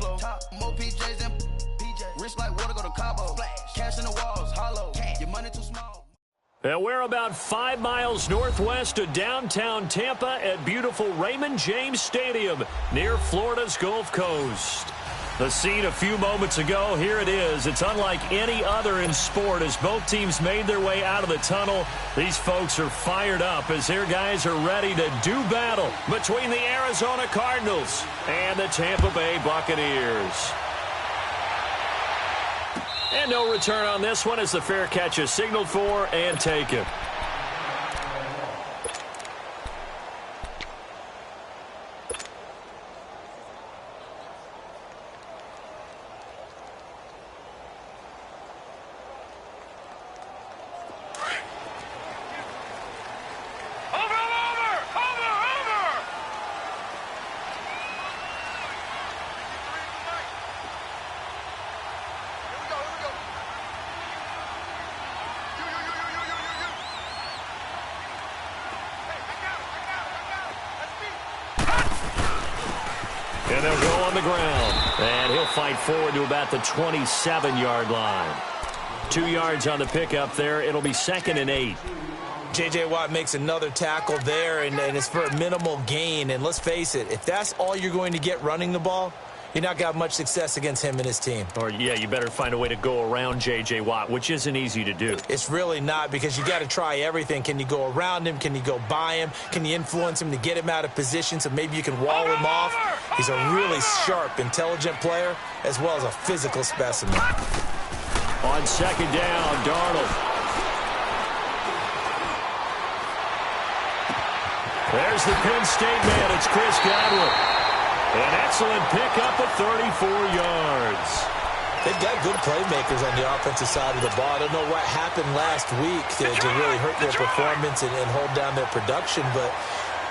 flow. More PJs than PJ. Rich like water, go to Cabo. Cash in the walls, hollow. Your money too small. And we're about 5 miles northwest of downtown Tampa at beautiful Raymond James Stadium near Florida's Gulf Coast. The scene a few moments ago, here it is. It's unlike any other in sport as both teams made their way out of the tunnel. These folks are fired up as their guys are ready to do battle between the Arizona Cardinals and the Tampa Bay Buccaneers. And no return on this one as the fair catch is signaled for and taken. And they'll go on the ground. And he'll fight forward to about the 27-yard line. 2 yards on the pickup there. It'll be 2nd and 8. J.J. Watt makes another tackle there, and it's for a minimal gain. And let's face it, if that's all you're going to get running the ball, you're not going to have much success against him and his team. Or, yeah, you better find a way to go around J.J. Watt, which isn't easy to do. It's really not, because you got to try everything. Can you go around him? Can you go by him? Can you influence him to get him out of position so maybe you can wall him off? He's a really sharp, intelligent player, as well as a physical specimen. On 2nd down, Darnold. There's the Penn State man. It's Chris Godwin. An excellent pickup of 34 yards. They've got good playmakers on the offensive side of the ball. I don't know what happened last week to really hurt their performance and hold down their production, but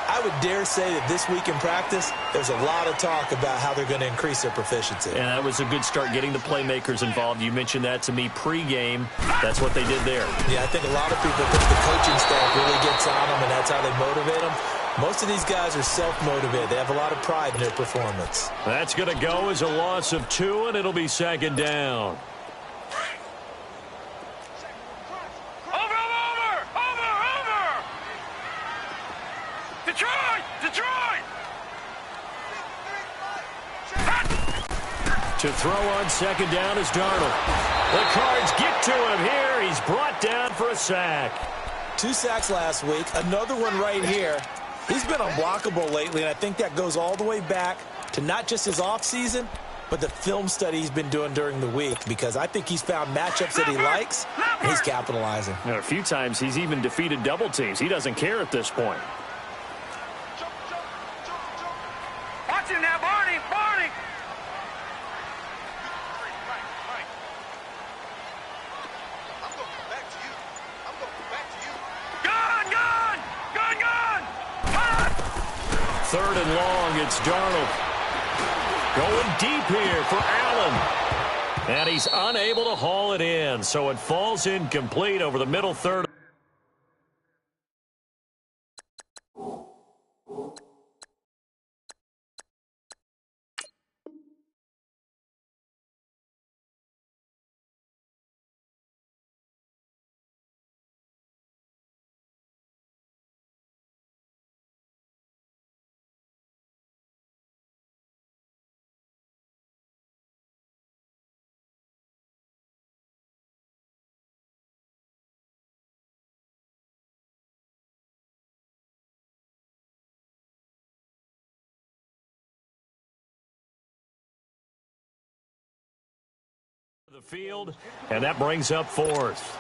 I would dare say that this week in practice, there's a lot of talk about how they're going to increase their proficiency. And that was a good start, getting the playmakers involved. You mentioned that to me pregame. That's what they did there. Yeah, I think a lot of people think the coaching staff really gets on them, and that's how they motivate them. Most of these guys are self-motivated. They have a lot of pride in their performance. That's going to go as a loss of 2, and it'll be 2nd down. Over! Detroit! To throw on 2nd down is Darnold. The Cards get to him here. He's brought down for a sack. 2 sacks last week, another one right here. He's been unblockable lately, and I think that goes all the way back to not just his offseason, but the film study he's been doing during the week, because I think he's found matchups that he likes, and he's capitalizing. And a few times he's even defeated double teams. He doesn't care at this point. Watch him now, Barney! I'm going to come back to you. Gun! 3rd and long, it's Darnold. Going deep here for Allen. And he's unable to haul it in, so it falls incomplete over the middle third. The field, and that brings up 4th.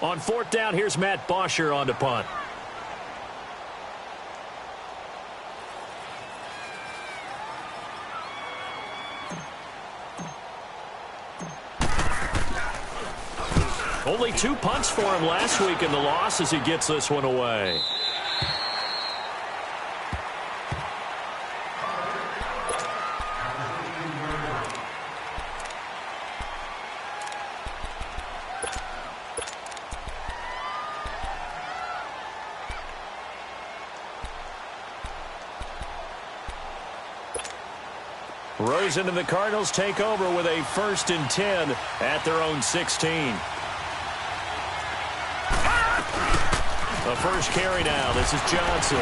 On 4th down, here's Matt Bosher on to punt. Only 2 punts for him last week in the loss as he gets this one away. Rosen and the Cardinals take over with a 1st and 10 at their own 16. The first carry now. This is Johnson.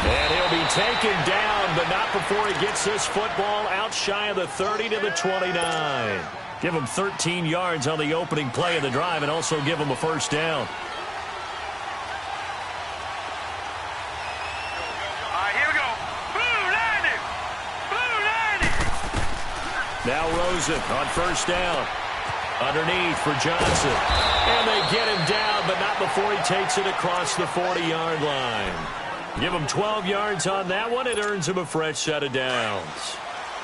And he'll be taken down, but not before he gets this football out shy of the 30 to the 29. Give him 13 yards on the opening play of the drive and also give him a 1st down. Now Rosen on 1st down. Underneath for Johnson. And they get him down, but not before he takes it across the 40-yard line. Give him 12 yards on that one. It earns him a fresh set of downs.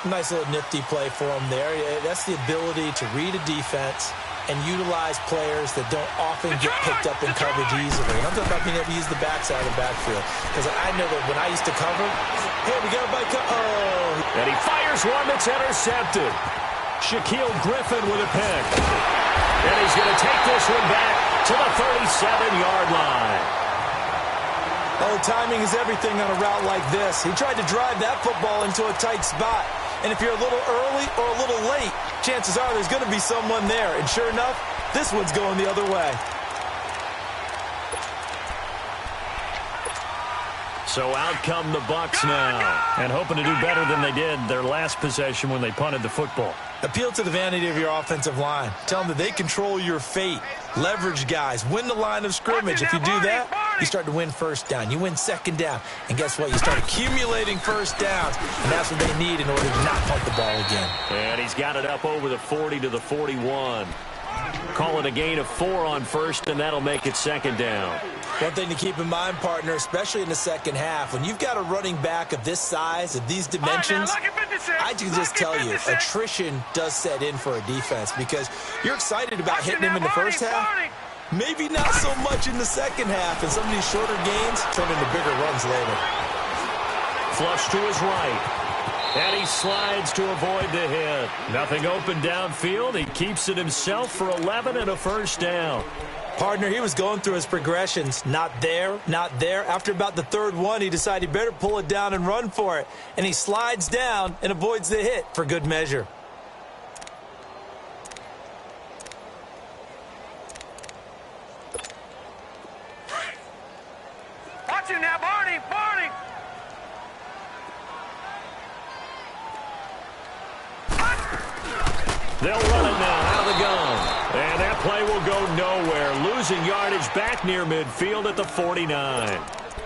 Nice little nifty play for him there. That's the ability to read a defense and utilize players that don't often get picked up in coverage easily. And I'm talking about being able to use the backside of the backfield. Because I know that when I used to cover, hey, we got a bike. Oh. And he fires one that's intercepted. Shaquille Griffin with a pick. And he's going to take this one back to the 37-yard line. Oh, timing is everything on a route like this. He tried to drive that football into a tight spot. And if you're a little early or a little late, chances are there's going to be someone there. And sure enough, this one's going the other way. So out come the Bucs now, and hoping to do better than they did their last possession when they punted the football. Appeal to the vanity of your offensive line. Tell them that they control your fate. Leverage guys. Win the line of scrimmage. If you do that, you start to win 1st down. You win 2nd down. And guess what? You start accumulating 1st downs. And that's what they need in order to not punt the ball again. And he's got it up over the 40 to the 41. Call it a gain of 4 on 1st, and that'll make it 2nd down. One thing to keep in mind, partner, especially in the second half, when you've got a running back of this size, of these dimensions, I can just tell you, attrition does set in for a defense because you're excited about hitting him in the first half. Maybe not so much in the second half, and some of these shorter gains turn into bigger runs later. Flush to his right. And he slides to avoid the hit. Nothing open downfield. He keeps it himself for 11 and a 1st down. Partner, he was going through his progressions. Not there, not there. After about the 3rd one, he decided he better pull it down and run for it. And he slides down and avoids the hit for good measure. Watch him now, Barney! Barney! They'll run it now out of the gun. And that play will go nowhere. Losing yardage back near midfield at the 49.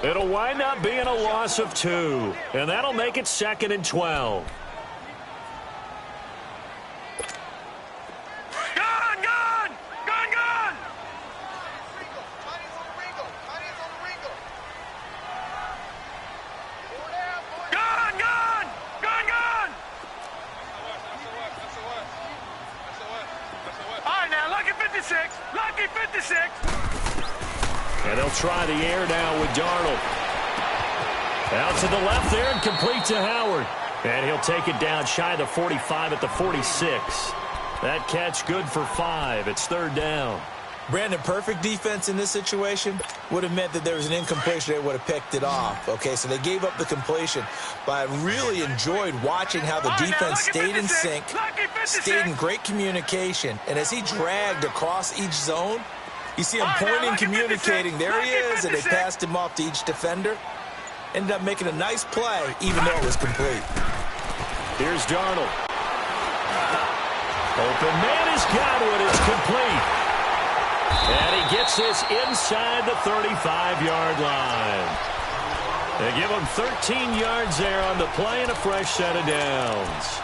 It'll wind up being a loss of 2. And that'll make it 2nd and 12. Lucky 56. And they'll try the air now with Darnold. Out to the left there and complete to Howard. And he'll take it down shy of the 45 at the 46. That catch good for 5. It's 3rd down. Brandon, perfect defense in this situation would have meant that there was an incompletion. They would have picked it off. Okay, so they gave up the completion. But I really enjoyed watching how the defense stayed in sync, stayed in great communication. And as he dragged across each zone, you see him pointing, communicating. There he is, and they passed him off to each defender. Ended up making a nice play, even though it was complete. Here's Darnold. Open man is Godwin. It's complete. And he gets this inside the 35-yard line. They give him 13 yards there on the play and a fresh set of downs.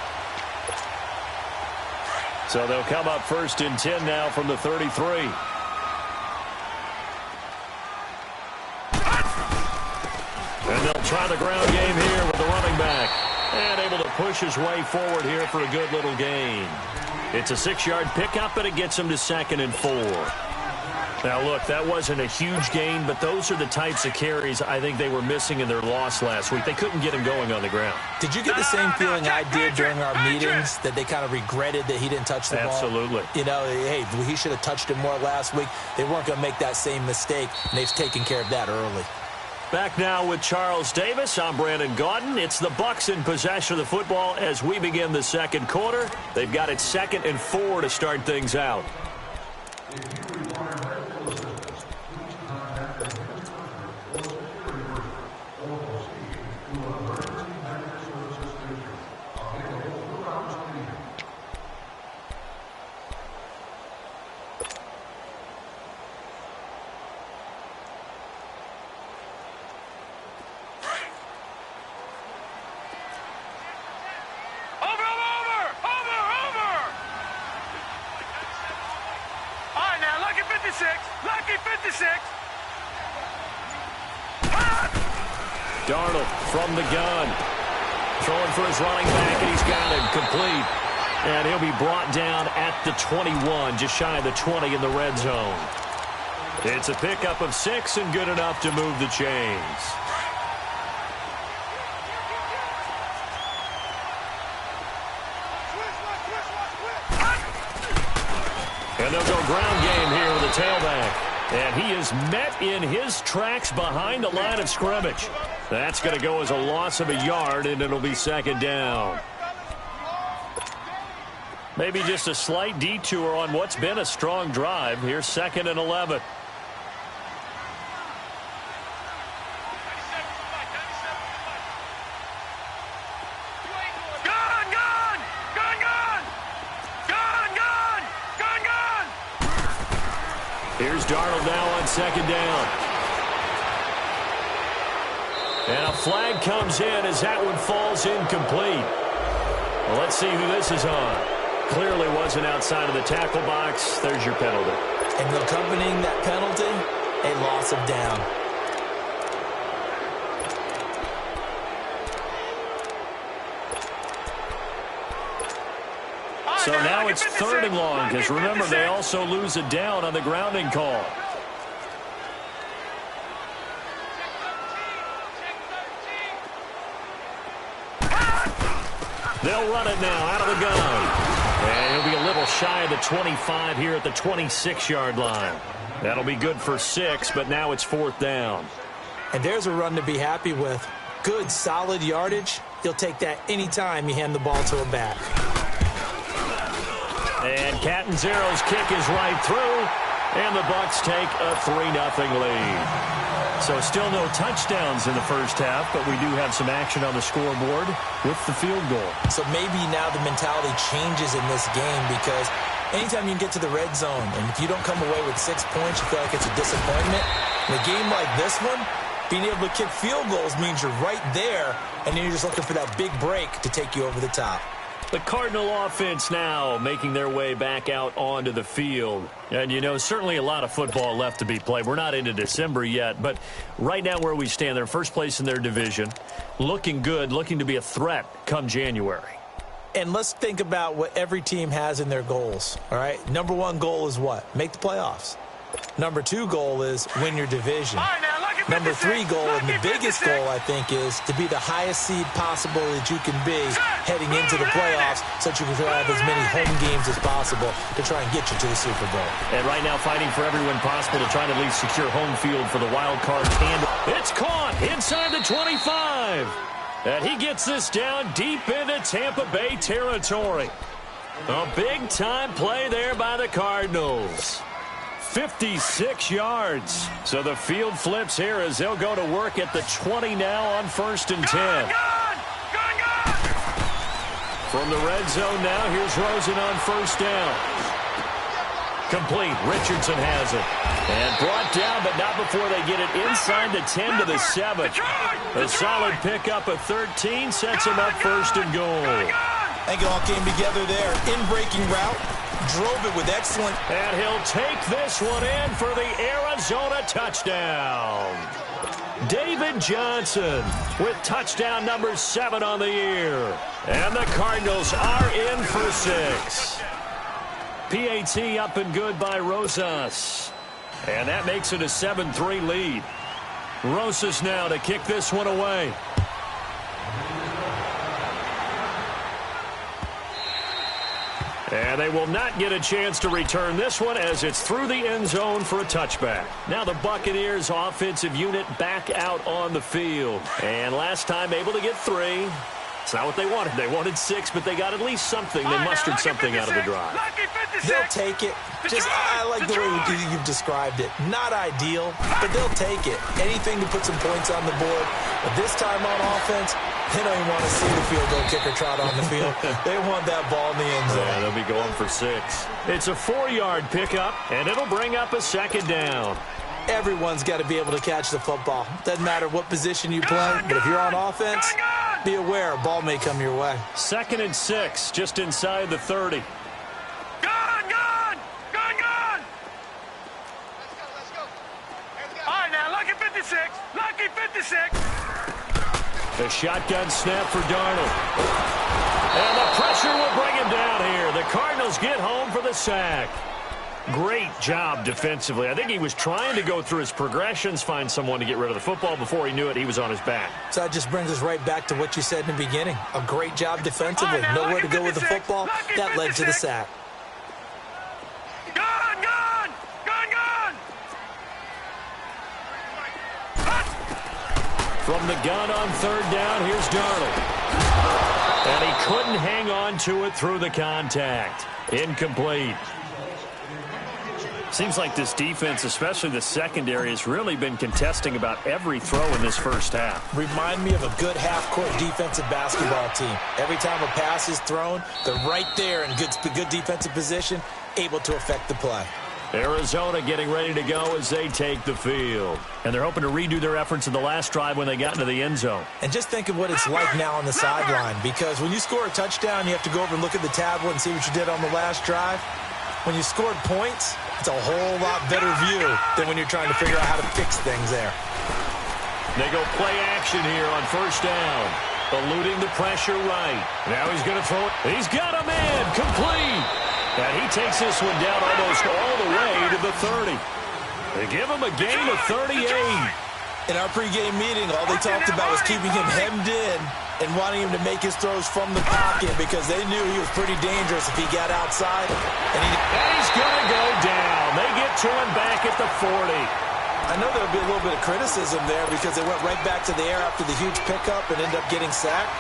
So they'll come up 1st and 10 now from the 33. And they'll try the ground game here with the running back. And able to push his way forward here for a good little gain. It's a 6-yard pickup, but it gets him to 2nd and 4. Now, look, that wasn't a huge gain, but those are the types of carries I think they were missing in their loss last week. They couldn't get him going on the ground. Did you get the same feeling I did during our meetings, that they kind of regretted that he didn't touch the ball? Absolutely. You know, hey, he should have touched it more last week. They weren't going to make that same mistake, and they've taken care of that early. Back now with Charles Davis. I'm Brandon Gaudin. It's the Bucs in possession of the football as we begin the second quarter. They've got it 2nd and 4 to start things out. Darnold from the gun. Throwing for his running back, and he's got it complete. And he'll be brought down at the 21, just shy of the 20 in the red zone. It's a pickup of 6 and good enough to move the chains. And they'll go ground game here with the tailback. And he is met in his tracks behind the line of scrimmage. That's going to go as a loss of a yard, and it'll be 2nd down. Maybe just a slight detour on what's been a strong drive. Here's 2nd and 11. Here's Darnold now on 2nd down. And a flag comes in as that one falls incomplete. Well, let's see who this is on. Clearly wasn't outside of the tackle box. There's your penalty. And accompanying that penalty, a loss of down. So now it's 3rd and long, because remember, they also lose a down on the grounding call. They'll run it now out of the gun. And he'll be a little shy of the 25 here at the 26-yard line. That'll be good for 6, but now it's 4th down. And there's a run to be happy with. Good, solid yardage. You'll take that anytime you hand the ball to a back. And Catanzaro's kick is right through, and the Bucs take a 3-0 lead. So still no touchdowns in the first half, but we do have some action on the scoreboard with the field goal. So maybe now the mentality changes in this game, because anytime you can get to the red zone, and if you don't come away with 6 points, you feel like it's a disappointment. In a game like this one, being able to kick field goals means you're right there, and then you're just looking for that big break to take you over the top. The Cardinal offense now making their way back out onto the field. And, you know, certainly a lot of football left to be played. We're not into December yet, but right now where we stand, they're first place in their division. Looking good, looking to be a threat come January. And let's think about what every team has in their goals, all right? Number 1 goal is what? Make the playoffs. Number 2 goal is win your division. Number 3 goal, and the biggest goal, I think, is to be the highest seed possible that you can be heading into the playoffs, so that you can have as many home games as possible to try and get you to the Super Bowl. And right now fighting for everyone possible to try and at least secure home field for the wild card. And it's caught inside the 25. And he gets this down deep into Tampa Bay territory. A big-time play there by the Cardinals. 56 yards. So the field flips here as they'll go to work at the 20 now on 1st and 10. From the red zone now, here's Rosen on 1st down. Complete. Richardson has it. And brought down, but not before they get it inside the 10 to the 7. A solid pickup of 13 sets him up 1st and goal. I think it all came together there. In-breaking route. Drove it with excellent. And he'll take this one in for the Arizona touchdown. David Johnson with touchdown number 7 on the year. And the Cardinals are in for 6. PAT up and good by Rosas. And that makes it a 7-3 lead. Rosas now to kick this one away. And they will not get a chance to return this one as it's through the end zone for a touchback. Now the Buccaneers offensive unit back out on the field. And last time able to get 3. It's not what they wanted. They wanted 6, but they got at least something. They mustered something out of the drive. They'll take it. I like the way you've described it. Not ideal, but they'll take it. Anything to put some points on the board. But this time on offense, they don't even want to see the field goal kicker trot on the field. They want that ball in the end zone. Yeah, they'll be going for 6. It's a 4-yard pickup, and it'll bring up a second down. Everyone's got to be able to catch the football. Doesn't matter what position you play, but if you're on offense, be aware a ball may come your way. 2nd and 6, just inside the 30. Gone! All right, now, lucky 56. Lucky 56. The shotgun snap for Darnold. And the pressure will bring him down here. The Cardinals get home for the sack. Great job defensively. I think he was trying to go through his progressions, find someone to get rid of the football. Before he knew it, he was on his back. So that just brings us right back to what you said in the beginning. A great job defensively. Nowhere to go with the football. That led to the sack. Gone! From the gun on 3rd down, here's Darnold. And he couldn't hang on to it through the contact. Incomplete. Seems like this defense, especially the secondary, has really been contesting about every throw in this first half. Remind me of a good half-court defensive basketball team. Every time a pass is thrown, they're right there in good defensive position, able to affect the play. Arizona getting ready to go as they take the field. And they're hoping to redo their efforts in the last drive when they got into the end zone. And just think of what it's like now on the sideline, because when you score a touchdown, you have to go over and look at the tablet and see what you did on the last drive. When you scored points, it's a whole lot better view than when you're trying to figure out how to fix things there. They go play action here on 1st down. Eluding the pressure right. Now he's going to throw it. He's got a man complete. And he takes this one down almost all the way to the 30. They give him a gain of 38. In our pregame meeting, all they talked about was keeping him hemmed in and wanting him to make his throws from the pocket because they knew he was pretty dangerous if he got outside. And he's going to go down. They get to him back at the 40. I know there would be a little bit of criticism there because they went right back to the air after the huge pickup and ended up getting sacked.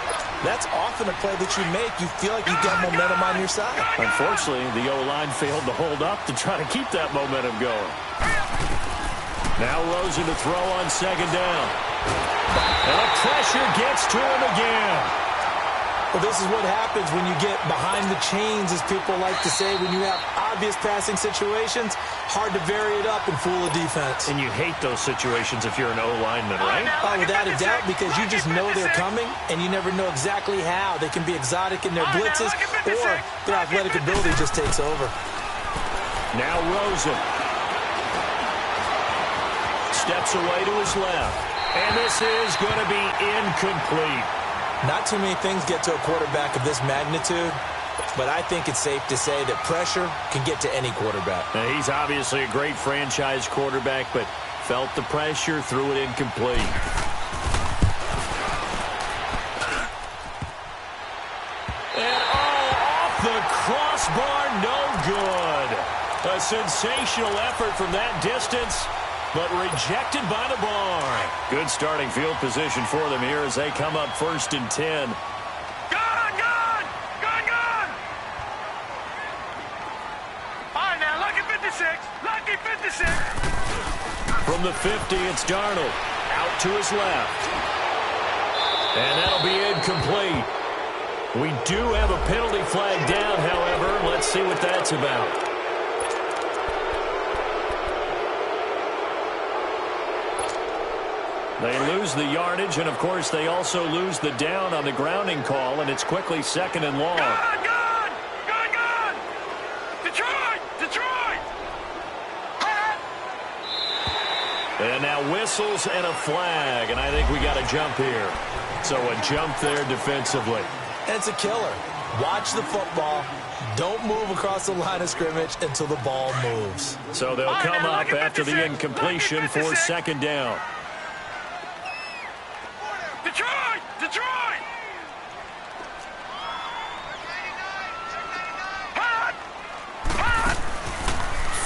That's often a play that you make. You feel like you've got momentum on your side. Unfortunately, the O-line failed to hold up to try to keep that momentum going. Now Rosen to throw on 2nd down. And the pressure gets to him again. Well, this is what happens when you get behind the chains, as people like to say, when you have obvious passing situations. Hard to vary it up and fool a defense. And you hate those situations if you're an O-lineman, right? Oh, without a doubt, because you just know they're coming, and you never know exactly how. They can be exotic in their blitzes, or their athletic ability just takes over. Now Rosen steps away to his left. And this is going to be incomplete. Not too many things get to a quarterback of this magnitude, but I think it's safe to say that pressure can get to any quarterback. Now, he's obviously a great franchise quarterback, but felt the pressure, threw it incomplete. And off the crossbar, no good. A sensational effort from that distance, but rejected by the bar. Good starting field position for them here as they come up 1st and 10. Gone! All right, now, lucky 56. Lucky 56. From the 50, it's Darnold. Out to his left. And that'll be incomplete. We do have a penalty flag down, however. Let's see what that's about. They lose the yardage, and, of course, they also lose the down on the grounding call, and it's quickly 2nd and long. Gone! Detroit! And now whistles and a flag, and I think we got a jump here. So a jump there defensively. It's a killer. Watch the football. Don't move across the line of scrimmage until the ball moves. So they'll come up after the incompletion for 2nd down. Detroit!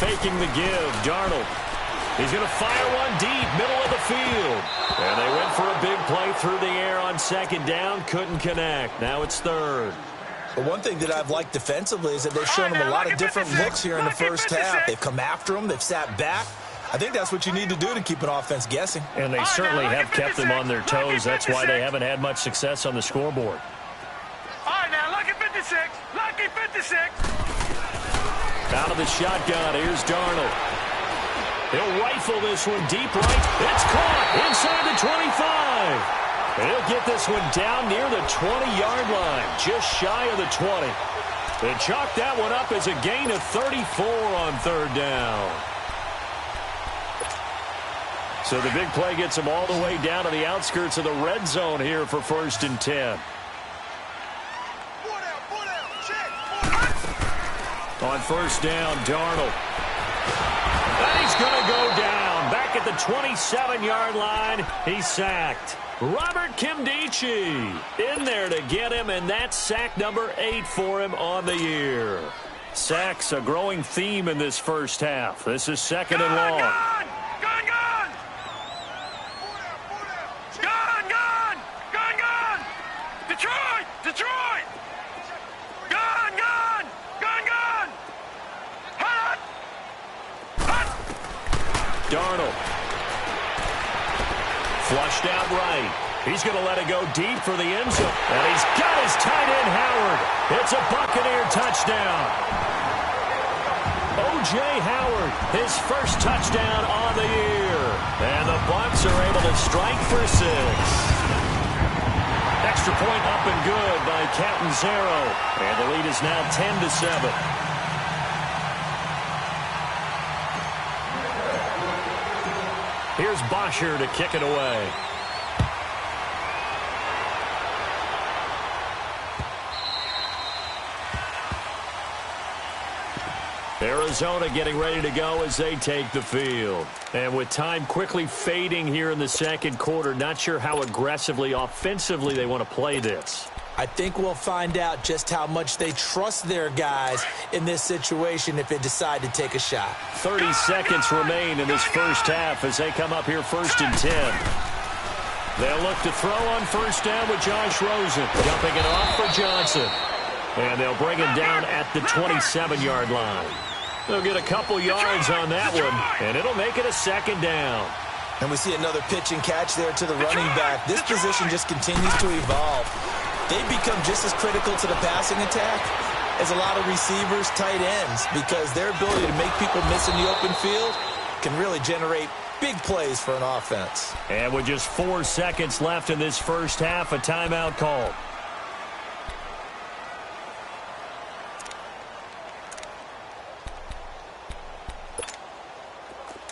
faking the give. Darnold. He's going to fire one deep, middle of the field. And they went for a big play through the air on second down. Couldn't connect. Now it's third. But one thing that I've liked defensively is that they've shown them a lot of different looks here in the first half. They've come after them. They've sat back. I think that's what you need to do to keep an offense guessing. And they certainly have kept them on their toes. That's why they haven't had much success on the scoreboard. All right, now, lucky 56. Lucky 56. Out of the shotgun, here's Darnold. He'll rifle this one deep right. It's caught inside the 25. He'll get this one down near the 20-yard line, just shy of the 20. They chalk that one up as a gain of 34 on third down. So the big play gets them all the way down to the outskirts of the red zone here for 1st and 10. On first down, Darnold. And he's going to go down. Back at the 27-yard line, he's sacked. Robert Kimdichie in there to get him, and that's sack number 8 for him on the year. Sacks a growing theme in this first half. This is second and long. Gone! Gone, gone! Gone, gone! Gone, gone! Detroit! Detroit! Gone, gone! Gone, gone! Hot! Hot! Darnold. Flushed out right. He's going to let it go deep for the end zone. And he's got his tight end, Howard. It's a Buccaneer touchdown. O.J. Howard, his first touchdown on the year. And the Bucs are able to strike for 6. Extra point up and good by Captain Zero. And the lead is now 10-7. Here's Bosher to kick it away. Arizona getting ready to go as they take the field. And with time quickly fading here in the second quarter, not sure how aggressively, offensively they want to play this. I think we'll find out just how much they trust their guys in this situation if they decide to take a shot. 30 seconds remain in this first half as they come up here 1st and 10. They'll look to throw on first down with Josh Rosen. Jumping it off for Johnson. And they'll bring him down at the 27-yard line. They'll get a couple yards on that one, and it'll make it a second down. And we see another pitch and catch there to the running back. This position just continues to evolve. They've become just as critical to the passing attack as a lot of receivers, tight ends, because their ability to make people miss in the open field can really generate big plays for an offense. And with just 4 seconds left in this first half, a timeout called.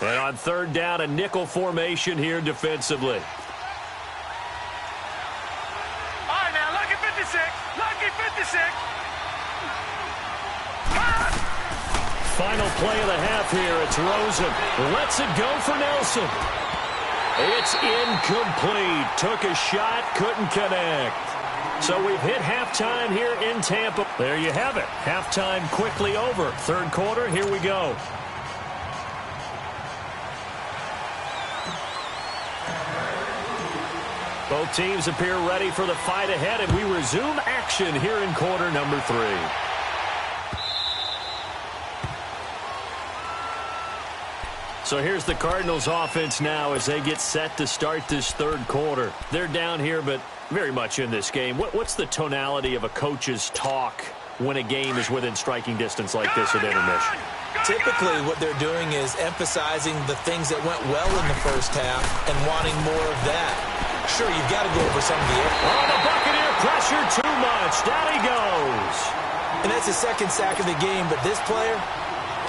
And on third down, a nickel formation here defensively. Final play of the half here. It's Rosen. Lets it go for Nelson. It's incomplete. Took a shot, couldn't connect. So we've hit halftime here in Tampa. There you have it. Halftime quickly over. Third quarter, here we go. Both teams appear ready for the fight ahead, and we resume action here in quarter number 3. So here's the Cardinals offense now as they get set to start this third quarter. They're down here, but very much in this game. What's the tonality of a coach's talk when a game is within striking distance like this at intermission? Typically, what they're doing is emphasizing the things that went well in the first half and wanting more of that. Sure, you've got to go over some of the air. Oh, the Buccaneer pressure too much. Down he goes. And that's the second sack of the game, but this player,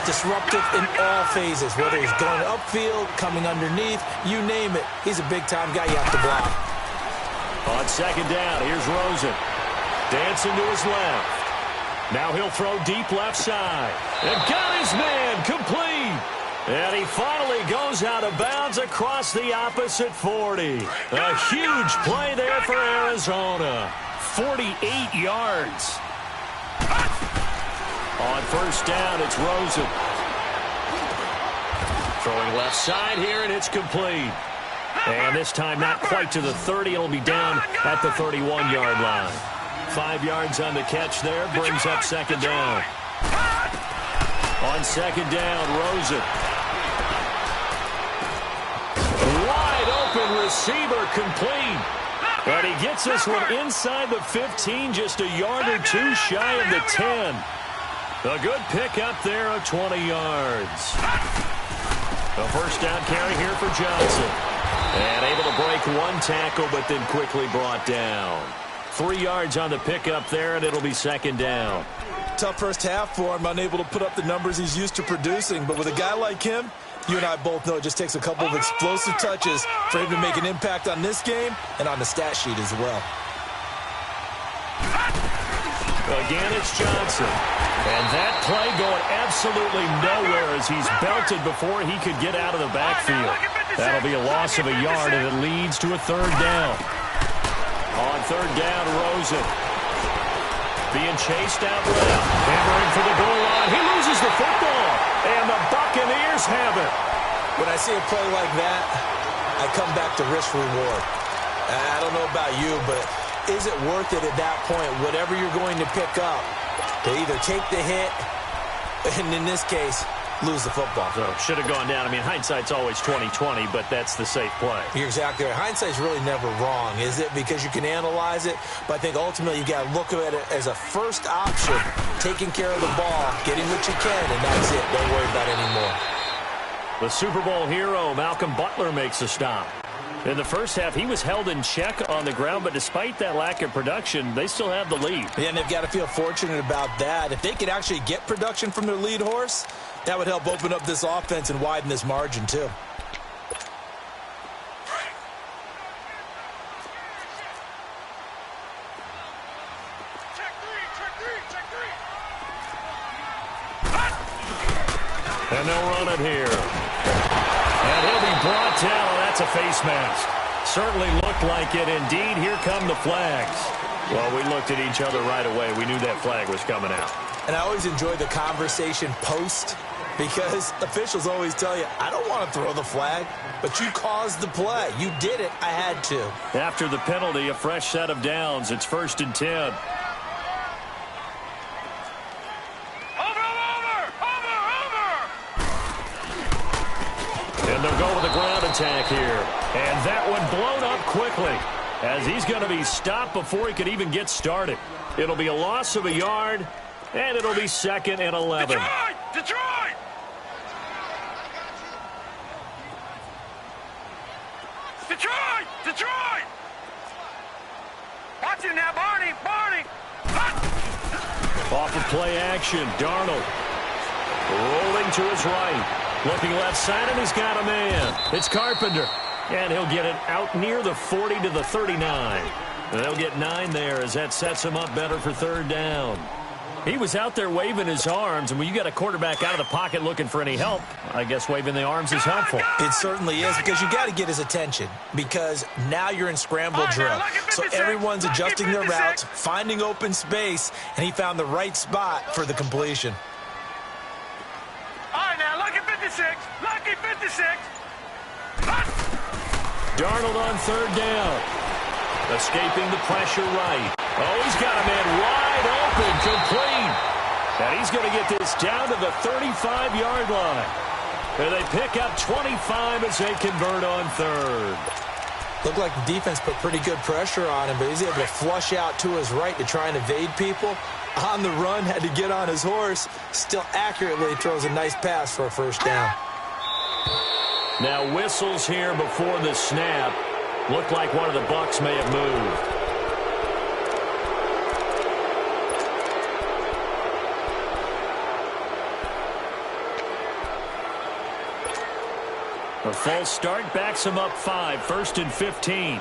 disruptive in all phases, whether he's going upfield, coming underneath, you name it. He's a big-time guy you have to block. On second down, here's Rosen. Dancing to his left. Now he'll throw deep left side. And got his man complete. And he finally goes out of bounds across the opposite 40. A huge play there for Arizona. 48 yards. On first down, it's Rosen. Throwing left side here, and it's complete. And this time not quite to the 30. It'll be down at the 31-yard line. 5 yards on the catch there. Brings up second down. On second down, Rosen. Wide open receiver complete. And he gets this one inside the 15, just a yard or two shy of the 10. A good pick up there of 20 yards. A first down carry here for Johnson. And able to break one tackle, but then quickly brought down. 3 yards on the pickup there, and it'll be second down. Tough first half for him, unable to put up the numbers he's used to producing. But with a guy like him, you and I both know it just takes a couple of explosive touches for him to make an impact on this game and on the stat sheet as well. Again, it's Johnson. And that play going absolutely nowhere as he's belted before he could get out of the backfield. That'll be a loss of a yard, and it leads to a third down. On third down, Rosen. Being chased out left. Hammering for the goal line. He loses the football. And the Buccaneers have it. When I see a play like that, I come back to risk reward. I don't know about you, but is it worth it at that point, whatever you're going to pick up, to either take the hit, and in this case, lose the football? So should have gone down. I mean, hindsight's always 20/20, but that's the safe play. You're exactly right. Hindsight's really never wrong, is it? Because you can analyze it, but I think ultimately you got to look at it as a first option, taking care of the ball, getting what you can, and that's it. Don't worry about it anymore. The Super Bowl hero, Malcolm Butler, makes a stop. In the first half, he was held in check on the ground, but despite that lack of production, they still have the lead. Yeah, and they've got to feel fortunate about that. If they could actually get production from their lead horse, that would help open up this offense and widen this margin, too. And they'll run it here. And he'll be brought down. Oh, that's a face mask. Certainly looked like it. Indeed, here come the flags. Well, we looked at each other right away. We knew that flag was coming out. And I always enjoy the conversation post, because officials always tell you, I don't want to throw the flag, but you caused the play. You did it. I had to. After the penalty, a fresh set of downs. It's 1st and 10. And they'll go with the ground attack here. And that one blown up quickly as he's going to be stopped before he could even get started. It'll be a loss of a yard, and it'll be 2nd and 11. Detroit! Detroit! Detroit! Watch him now, Barney! Barney! Off of play action, Darnold rolling to his right. Looking left side, and he's got a man. It's Carpenter. And he'll get it out near the 40 to the 39. And they'll get 9 there as that sets him up better for third down. He was out there waving his arms, and when you got a quarterback out of the pocket looking for any help, I guess waving the arms is helpful. It certainly is, because you got to get his attention, because now you're in scramble drill. So everyone's adjusting their routes, finding open space, and he found the right spot for the completion. All right, now, lucky 56. Lucky 56. Darnold on third down. Escaping the pressure right. Oh, he's got a man wide open, complete. And he's going to get this down to the 35-yard line. And they pick up 25 as they convert on third. Looked like the defense put pretty good pressure on him, but he's able to flush out to his right to try and evade people. On the run, had to get on his horse. Still accurately throws a nice pass for a first down. Now whistles here before the snap. Looked like one of the Bucs may have moved. A false start backs him up 5, 1st and 15.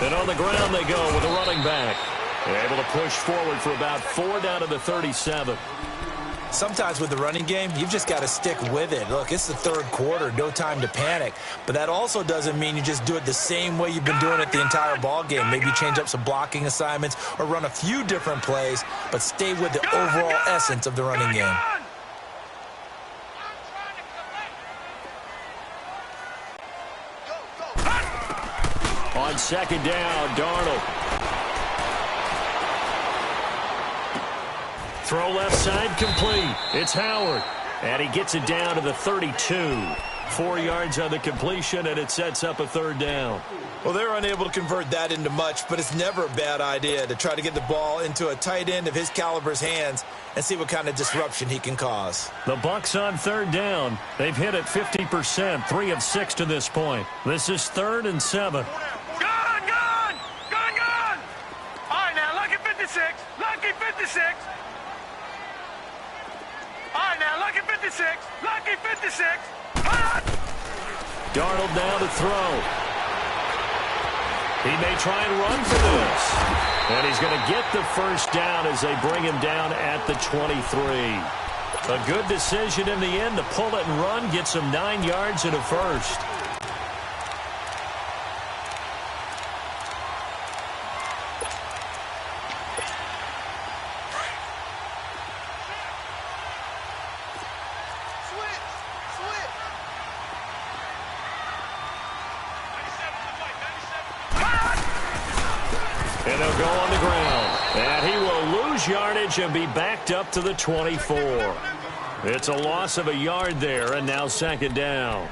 And on the ground they go with a running back. They're able to push forward for about 4 down to the 37. Sometimes with the running game, you've just got to stick with it. Look, it's the third quarter, no time to panic. But that also doesn't mean you just do it the same way you've been doing it the entire ball game. Maybe change up some blocking assignments or run a few different plays, but stay with the overall essence of the running game. On second down, Darnold. Throw left side complete. It's Howard. And he gets it down to the 32. 4 yards on the completion, and it sets up a third down. Well, they're unable to convert that into much, but it's never a bad idea to try to get the ball into a tight end of his caliber's hands and see what kind of disruption he can cause. The Bucs on third down. They've hit it 50%, 3 of 6 to this point. This is 3rd and 7. Gone! All right, now, lucky 56. Lucky 56. All right, now, lucky 56. Lucky 56. Darnold now to throw. He may try and run for this. And he's going to get the first down as they bring him down at the 23. A good decision in the end to pull it and run, gets him 9 yards and a first. And they'll go on the ground. And he will lose yardage and be backed up to the 24. It's a loss of a yard there, and now second down.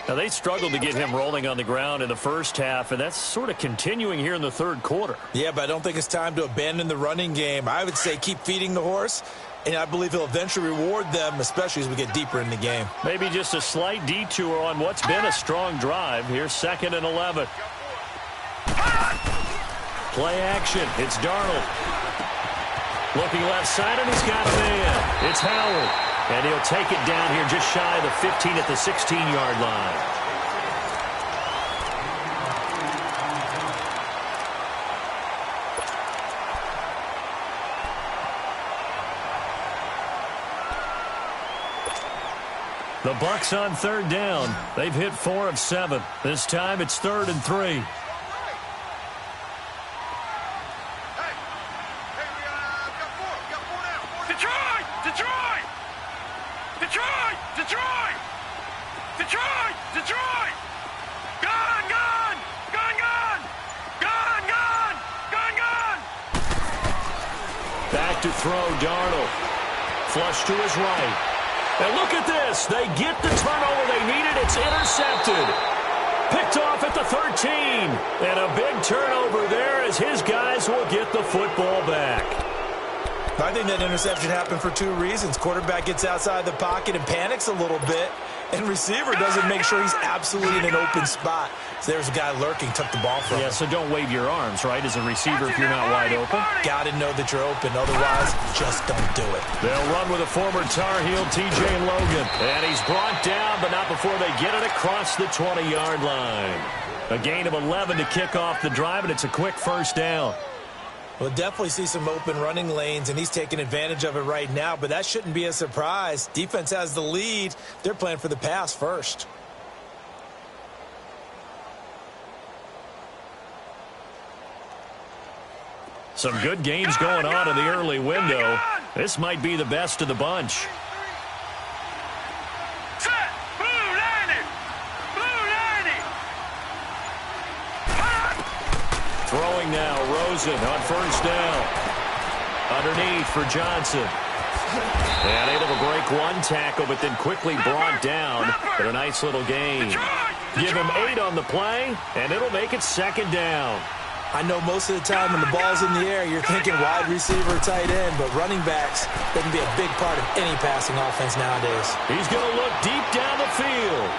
Now, they struggled to get him rolling on the ground in the first half, and that's sort of continuing here in the third quarter. Yeah, but I don't think it's time to abandon the running game. I would say keep feeding the horse, and I believe he'll eventually reward them, especially as we get deeper in the game. Maybe just a slight detour on what's been a strong drive. Here's 2nd and 11. Play action. It's Darnold. Looking left side, and he's got a man. It's Howard. And he'll take it down here just shy of the 15 at the 16-yard line. The Bucs on third down. They've hit 4 of 7. This time it's 3rd and 3. Detroit! Gone! Back to throw, Darnold. Flush to his right. And look at this. They get the turnover they needed. It's intercepted. Picked off at the 13. And a big turnover there as his guys will get the football back. I think that interception happened for 2 reasons. Quarterback gets outside the pocket and panics a little bit, and receiver doesn't make sure he's absolutely in an open spot. So there's a guy lurking, took the ball from him. Yeah, so don't wave your arms, right, as a receiver if you're not wide open. Got to know that you're open. Otherwise, just don't do it. They'll run with a former Tar Heel, T.J. Logan. And he's brought down, but not before they get it across the 20-yard line. A gain of 11 to kick off the drive, and it's a quick first down. We'll definitely see some open running lanes, and he's taking advantage of it right now, but that shouldn't be a surprise. Defense has the lead. They're playing for the pass first. Some good games going on in the early window. This might be the best of the bunch. Throwing now, Rosen on first down. Underneath for Johnson. And able to break one tackle, but then quickly brought down. But a nice little gain. Give him 8 on the play, and it'll make it second down. I know most of the time when the ball's in the air, you're thinking wide receiver, tight end, but running backs, they can be a big part of any passing offense nowadays. He's going to look deep down the field.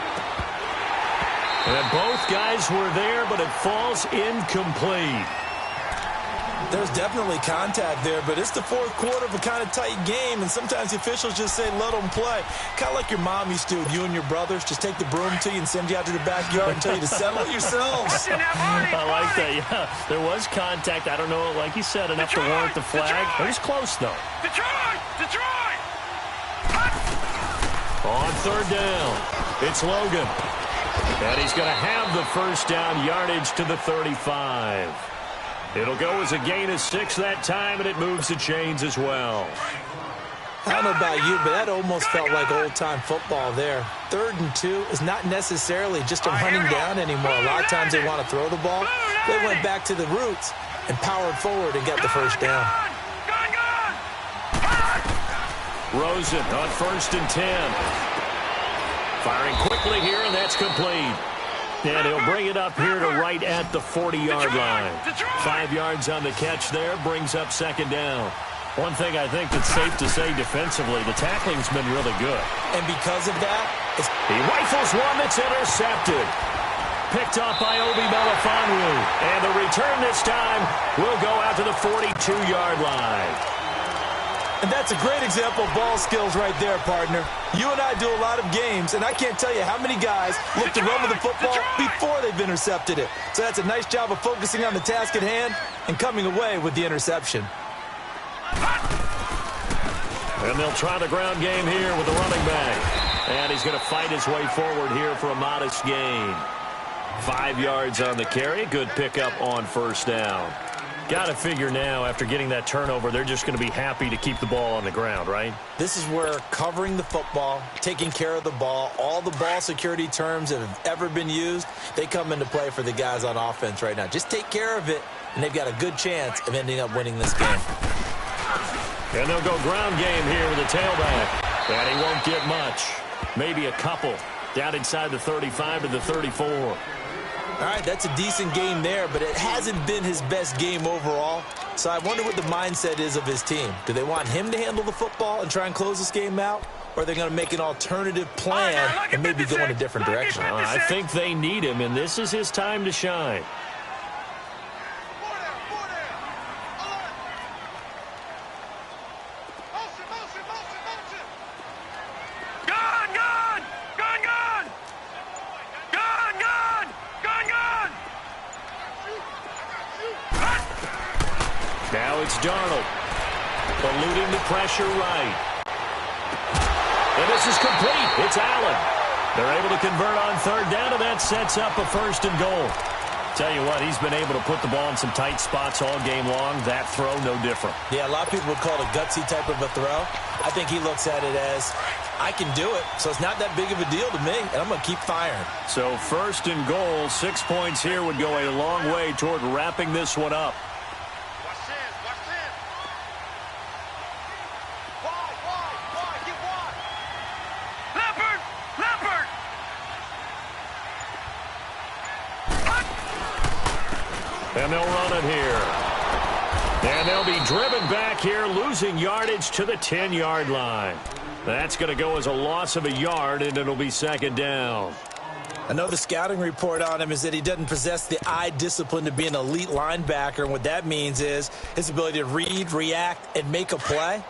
And both guys were there, but it falls incomplete. There's definitely contact there, but it's the fourth quarter of a kind of tight game, and sometimes the officials just say, let them play. Kind of like your mom used to with you and your brothers. Just take the broom to you and send you out to the backyard and tell you to settle it yourselves. I like that, yeah. There was contact. I don't know, like you said, enough to warrant the flag. It was close, though. Detroit! On third down, it's Logan. And he's going to have the first down, yardage to the 35. It'll go as a gain of 6 that time, and it moves the chains as well. I don't know about you, but that almost felt like old-time football there. 3rd and 2 is not necessarily just a running down anymore. A lot of times they want to throw the ball. They went back to the roots and powered forward and got the first down. Rosen on 1st and 10. Firing quickly here, and that's complete. And he'll bring it up here to right at the 40-yard line. 5 yards on the catch there, brings up 2nd down. One thing I think that's safe to say defensively, the tackling's been really good. And because of that, he rifles one that's intercepted. Picked off by Obi Melifonwu. And the return this time will go out to the 42-yard line. And that's a great example of ball skills right there, partner. You and I do a lot of games, and I can't tell you how many guys look to run with the football before they've intercepted it. So that's a nice job of focusing on the task at hand and coming away with the interception. And they'll try the ground game here with the running back. And he's going to fight his way forward here for a modest gain. 5 yards on the carry. Good pickup on 1st down. Got to figure now, after getting that turnover, they're just going to be happy to keep the ball on the ground, right? This is where covering the football, taking care of the ball, all the ball security terms that have ever been used, they come into play for the guys on offense right now. Just take care of it, and they've got a good chance of ending up winning this game. And they'll go ground game here with the tailback. And he won't get much. Maybe a couple. Down inside the 35 to the 34. All right, that's a decent game there, but it hasn't been his best game overall. So I wonder what the mindset is of his team. Do they want him to handle the football and try and close this game out? Or are they going to make an alternative plan and maybe go in a different direction? I think they need him, and this is his time to shine. Now it's Darnold, eluding the pressure right. And this is complete. It's Allen. They're able to convert on 3rd down, and that sets up a 1st and goal. Tell you what, he's been able to put the ball in some tight spots all game long. That throw, no different. Yeah, a lot of people would call it a gutsy type of a throw. I think he looks at it as, I can do it, so it's not that big of a deal to me, and I'm going to keep firing. So 1st and goal, 6 points here would go a long way toward wrapping this one up. And they'll run it here. And they'll be driven back here, losing yardage to the 10-yard line. That's going to go as a loss of a yard, and it'll be 2nd down. I know the scouting report on him is that he doesn't possess the eye discipline to be an elite linebacker, and what that means is his ability to read, react, and make a play.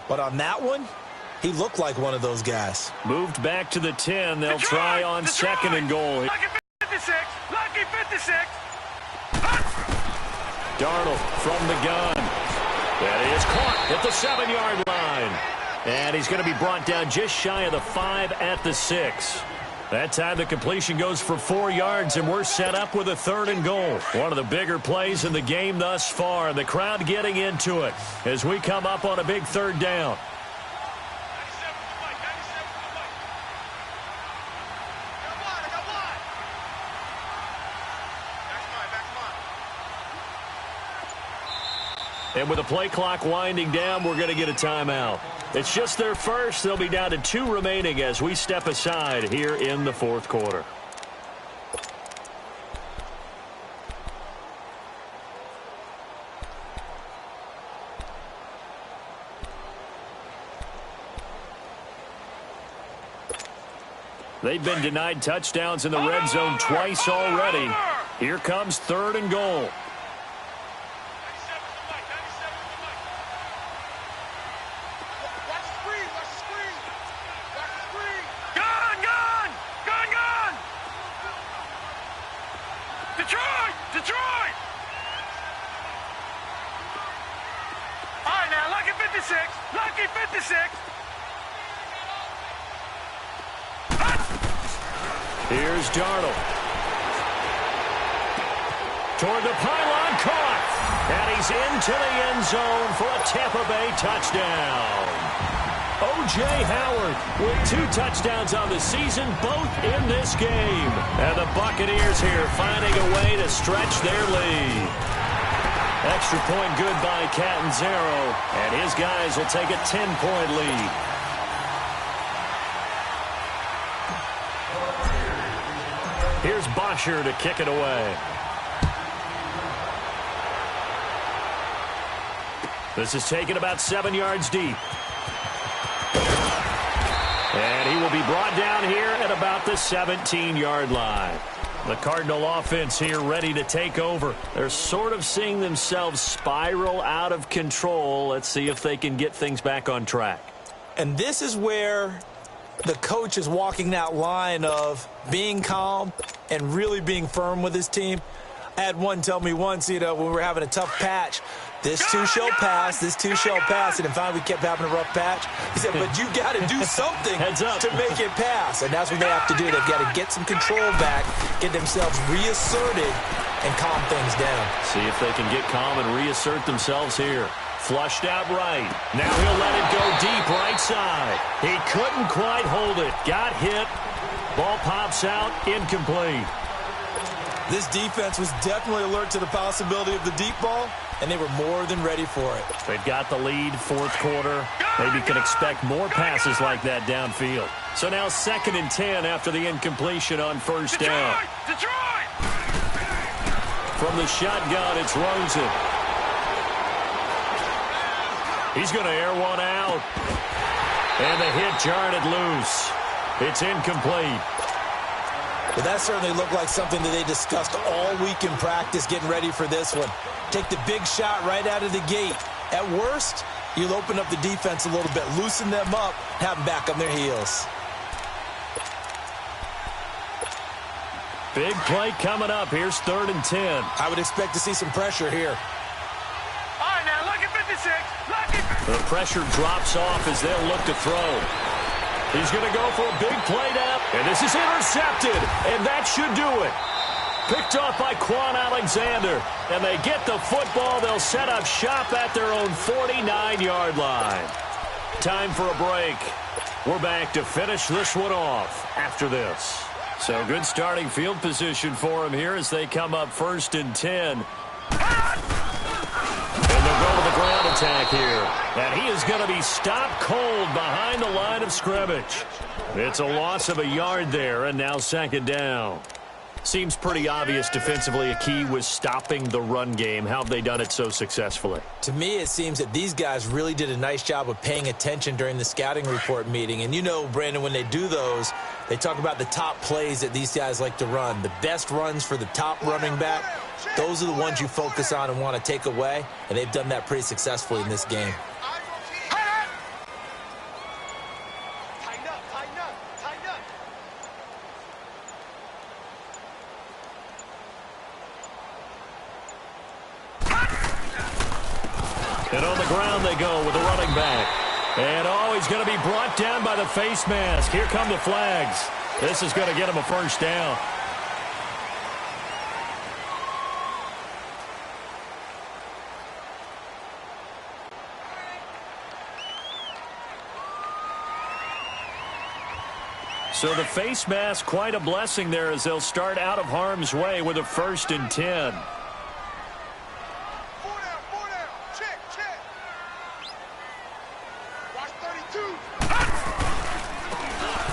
But on that one, he looked like one of those guys. Moved back to the 10. They'll try on 2nd and goal. Lucky 56. Lucky 56. Darnold from the gun. And he is caught at the 7-yard line. And he's going to be brought down just shy of the 5 at the 6. That time the completion goes for 4 yards, and we're set up with a 3rd and goal. One of the bigger plays in the game thus far. The crowd getting into it as we come up on a big 3rd down. And with the play clock winding down, we're going to get a timeout. It's just their first. They'll be down to 2 remaining as we step aside here in the 4th quarter. They've been denied touchdowns in the red zone twice already. Here comes 3rd and goal. Detroit! All right, now, lucky 56. Lucky 56. Here's Darnold. Toward the pylon, caught. And he's into the end zone for a Tampa Bay touchdown. O.J. Howard with 2 touchdowns on the season, both in this game. And the Buccaneers here finding a way to stretch their lead. Extra point good by Catanzaro, and his guys will take a 10-point lead. Here's Bosher to kick it away. This is taken about 7 yards deep. And he will be brought down here at about the 17-yard line. The Cardinal offense here ready to take over. They're sort of seeing themselves spiral out of control. Let's see if they can get things back on track. And this is where the coach is walking that line of being calm and really being firm with his team. I had one tell me once, when we were having a tough patch, this too shall pass, this too shall pass, and then finally we kept having a rough patch. He said, but you got to do something to make it pass, and that's what they have to do. They've got to get some control back, get themselves reasserted, and calm things down. See if they can get calm and reassert themselves here. Flushed out right. Now he'll let it go deep right side. He couldn't quite hold it. Got hit. Ball pops out. Incomplete. This defense was definitely alert to the possibility of the deep ball, and they were more than ready for it. They've got the lead, 4th quarter. Maybe can expect more passes like that downfield. So now 2nd and 10 after the incompletion on 1st down. Detroit! From the shotgun, it's Rosen. He's going to air one out. And the hit jarred it loose. It's incomplete. But that certainly looked like something that they discussed all week in practice getting ready for this one. Take the big shot right out of the gate. At worst, you'll open up the defense a little bit, loosen them up, have them back on their heels. Big play coming up. Here's 3rd and 10. I would expect to see some pressure here. All right, now, lucky 56. Lucky 56. The pressure drops off as they'll look to throw. He's going to go for a big play down, and this is intercepted, and that should do it. Picked off by Quan Alexander, and they get the football. They'll set up shop at their own 49-yard line. Time for a break. We're back to finish this one off after this. So good starting field position for him here as they come up 1st and 10. And they'll go to the ground attack here. And he is going to be stopped cold behind the line of scrimmage. It's a loss of a yard there, and now 2nd down. Seems pretty obvious defensively a key was stopping the run game. How have they done it so successfully? To me, it seems that these guys really did a nice job of paying attention during the scouting report meeting. And you know, Brandon, when they do those, they talk about the top plays that these guys like to run. The best runs for the top running back, those are the ones you focus on and want to take away. And they've done that pretty successfully in this game. And on the ground they go with the running back. And, he's going to be brought down by the face mask. Here come the flags. This is going to get him a 1st down. So the face mask, quite a blessing there as they'll start out of harm's way with a 1st and 10.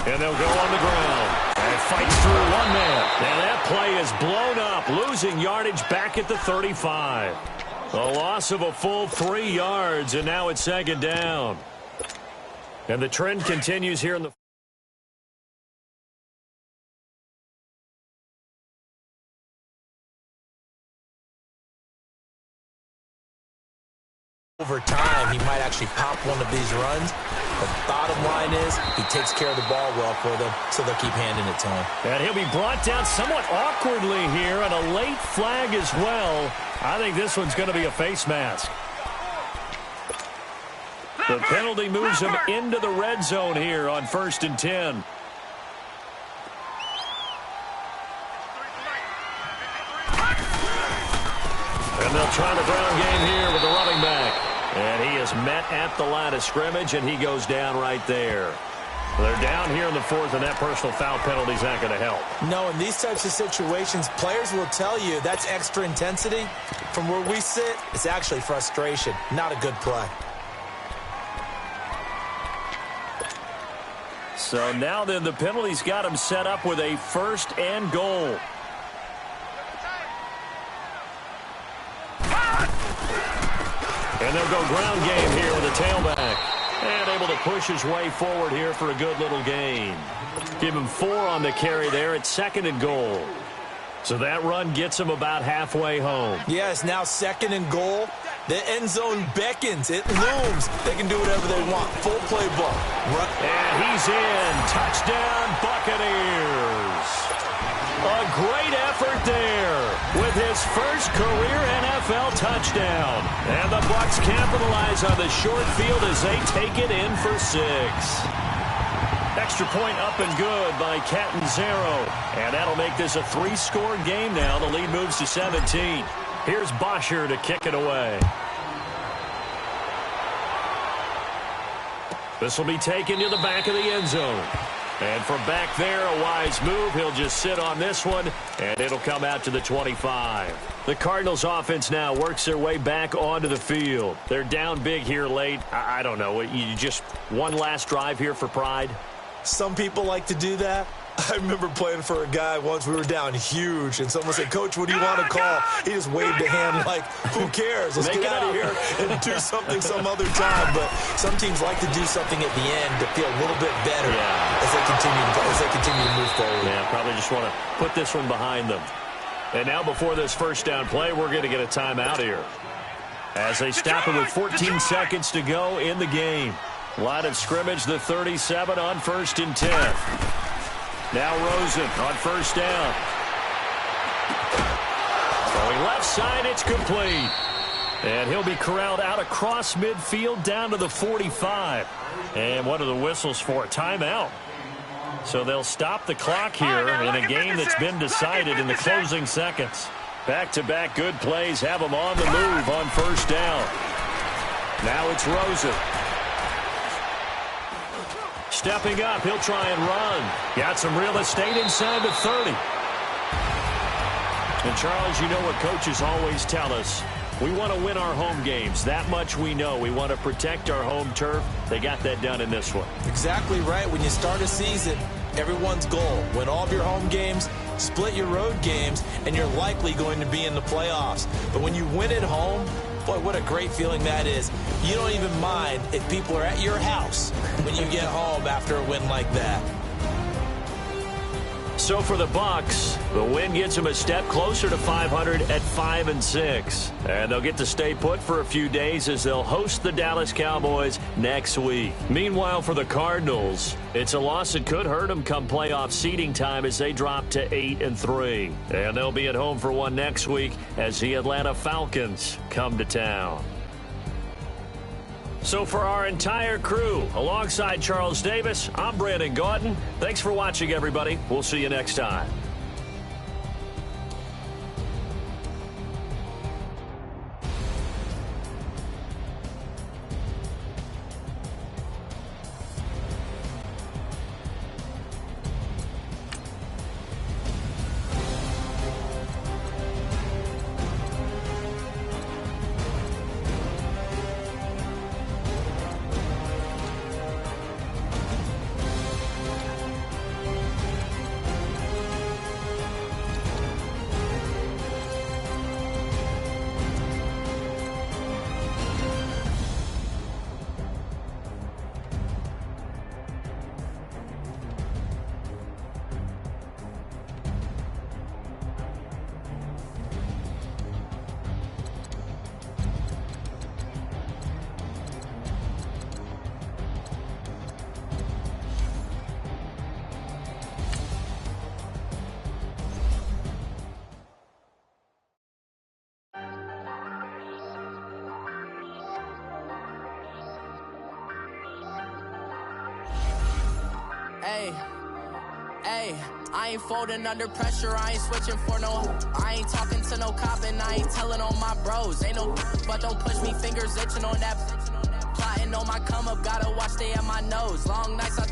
And they'll go on the ground. And fights through one man. And that play is blown up, losing yardage back at the 35. A loss of a full 3 yards, and now it's 2nd down. And the trend continues here in the over time, he might actually pop one of these runs. The bottom line is he takes care of the ball well for them, so they'll keep handing it to him. And he'll be brought down somewhat awkwardly here, and a late flag as well. I think this one's going to be a face mask. The penalty moves him into the red zone here on 1st and 10. And they'll try the ground game here with the running back. And he is met at the line of scrimmage, and he goes down right there. They're down here in the fourth, and that personal foul penalty is not going to help. No, in these types of situations, players will tell you that's extra intensity. From where we sit, it's actually frustration, not a good play. So now then, the penalty's got him set up with a 1st and goal. And they'll go ground game here with a tailback. And able to push his way forward here for a good little gain. Give him 4 on the carry there at 2nd and goal. So that run gets him about halfway home. Yes, now 2nd and goal. The end zone beckons. It looms. They can do whatever they want. Full play ball. And he's in. Touchdown, Buccaneers. A great effort there with his first career NFL touchdown. And the Bucs capitalize on the short field as they take it in for 6. Extra point up and good by Catanzaro. And that'll make this a 3-score game now. The lead moves to 17. Here's Bosher to kick it away. This will be taken to the back of the end zone. And from back there, a wise move. He'll just sit on this one, and it'll come out to the 25. The Cardinals offense now works their way back onto the field. They're down big here late. I don't know. You just one last drive here for pride? Some people like to do that. I remember playing for a guy once. We were down huge, and someone said, "Coach, what do you want to call?" He just waved a hand like, "Who cares? Let's get out of here and do something some other time." But some teams like to do something at the end to feel a little bit better as they continue to move forward. Yeah, probably just want to put this one behind them. And now before this first down play, we're going to get a timeout here as they stop it with 14 seconds to go in the game. Line of scrimmage, the 37 on 1st and 10. Now Rosen on 1st down. Going left side, it's complete. And he'll be corralled out across midfield down to the 45. And what are the whistles for? A timeout. So they'll stop the clock here in a game that's been decided in the closing seconds. Back-to-back good plays have them on the move on 1st down. Now it's Rosen. Stepping up, he'll try and run. Got some real estate inside the 30. And Charles, you know what coaches always tell us. We want to win our home games. That much we know. We want to protect our home turf. They got that done in this one. Exactly right. When you start a season, everyone's goal: win all of your home games, split your road games, and you're likely going to be in the playoffs. But when you win at home, boy, what a great feeling that is. You don't even mind if people are at your house when you get home after a win like that. So for the Bucs, the win gets them a step closer to 500 at 5-6. And they'll get to stay put for a few days as they'll host the Dallas Cowboys next week. Meanwhile, for the Cardinals, it's a loss that could hurt them come playoff seeding time as they drop to 8-3. And they'll be at home for one next week as the Atlanta Falcons come to town. So for our entire crew, alongside Charles Davis, I'm Brandon Gaudin. Thanks for watching, everybody. We'll see you next time. Hey, I ain't folding under pressure, I ain't switching for no. I ain't talking to no cop and I ain't telling on my bros. Ain't no but don't push me, fingers itching on that. Plotting on my come up, gotta watch stay at my nose. Long nights I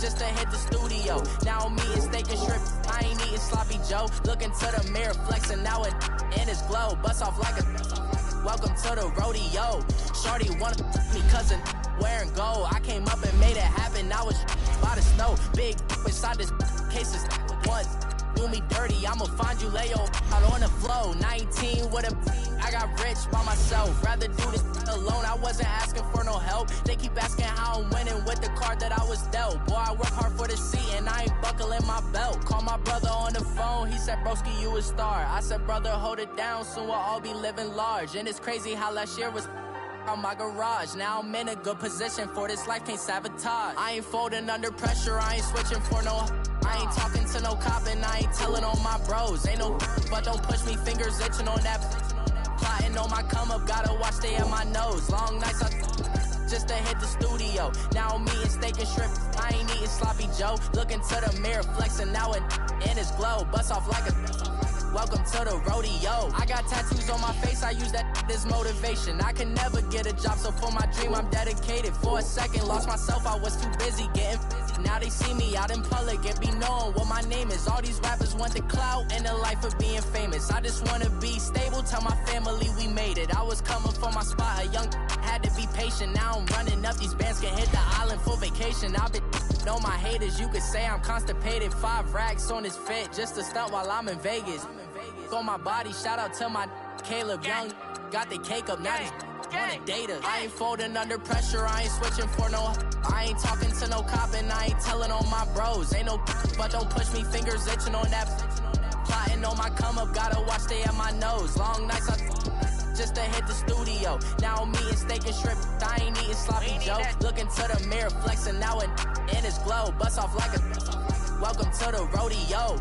just to hit the studio. Now I'm eating steak and shrimp, I ain't eating sloppy Joe. Looking to the mirror, flexing now it in his glow. Bust off like a welcome to the rodeo. Shorty wanna me cousin wearing gold. I came up and made it happen, now it's by the snow. Big inside this cases once do me dirty, I'ma find you lay out on the flow. 19 with a I got rich by myself. Rather do this alone, I wasn't asking for no help. They keep asking how I'm winning with the card that I was dealt. Boy, I work hard for the seat and I ain't buckling my belt. Call my brother on the phone, he said, broski, you a star. I said, brother, hold it down, soon we'll all be living large. And it's crazy how last year was on my garage. Now I'm in a good position for this life, can't sabotage. I ain't folding under pressure, I ain't switching for no. I ain't talking to no cop and I ain't telling on my bros. Ain't no but don't push me, fingers itching on that. Plotting on my come up, gotta watch stay at my nose. Long nights I just to hit the studio. Now I'm eating steak and shrimp, I ain't eating sloppy Joe. Looking to the mirror, flexing now it in his glow. Bust off like a welcome to the rodeo. I got tattoos on my face, I use that as motivation. I can never get a job, so for my dream I'm dedicated. For a second, lost myself, I was too busy getting busy. Now they see me out in public and be knowing what my name is. All these rappers want the clout and the life of being famous. I just wanna be stable, tell my family we made it. I was coming for my spot, a young had to be patient. Now I'm running up, these bands can hit the island for vacation. I've been know my haters, you could say I'm constipated. 5 racks on his fit, just to stunt while I'm in Vegas. On my body, shout out to my Caleb Young. Got the cake up, now he's wanna date us. I ain't folding under pressure, I ain't switching for no. I ain't talking to no cop and I ain't telling on my bros. Ain't no but don't push me, fingers itching on that. Plotting on my come up, gotta watch stay at my nose. Long nights I just to hit the studio. Now I'm eating steak and shrimp, I ain't eating sloppy Joe. Looking to the mirror, flexing now it in his glow. Bust off like a welcome to the rodeo.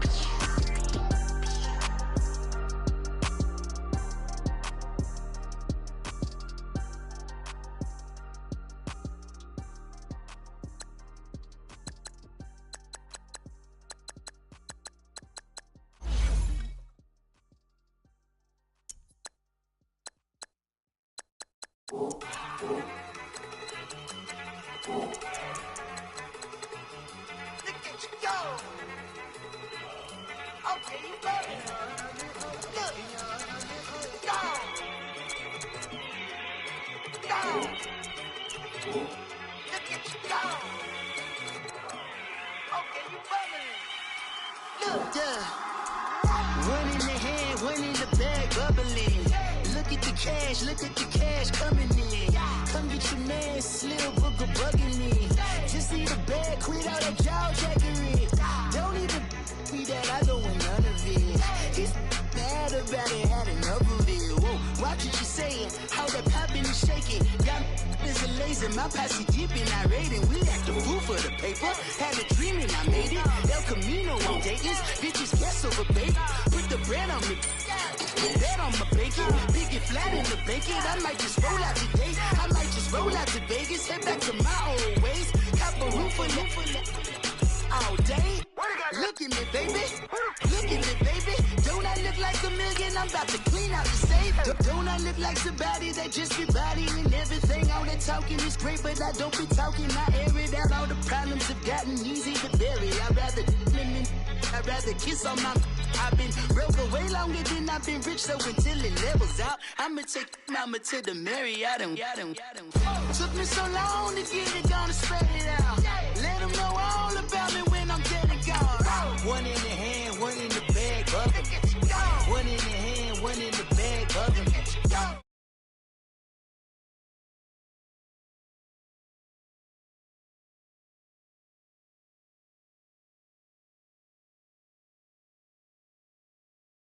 One in the hand, one in the bag, bubbling. Look at the cash coming in. Come get your man, Slim Booker bugging me. Just see the bag, quit all that jaw jackery. Don't even me that I don't want none of it. He's mad about it, had enough of it. Whoa, watch what you saying, how that poppin' and shaking. Got is a laser, my posse deep and I raiding. We act the fool for the paper. Had a dream and I made it. El Camino on Dayton's, bitches guess over bacon. Put the bread on me, bread on my bacon. Big it flat in the bacon. I might just roll out today. I might just roll out to Vegas. Head back to my old ways. Cop a roof all day. Look at me, baby. Look at me, baby. Don't I look like a million? I'm about to clean out the safe. Don't I look like somebody that just be bodying everything? All that talking is great, but I don't be talking. I air it out. All the problems have gotten easy to bury. I'd rather kiss on my. I've been broke way longer than I've been rich, so until it levels out, I'ma take mama to the Marriott and took me so long to get it, gonna spread it out. Let them know all about me when I'm dead and gone. One in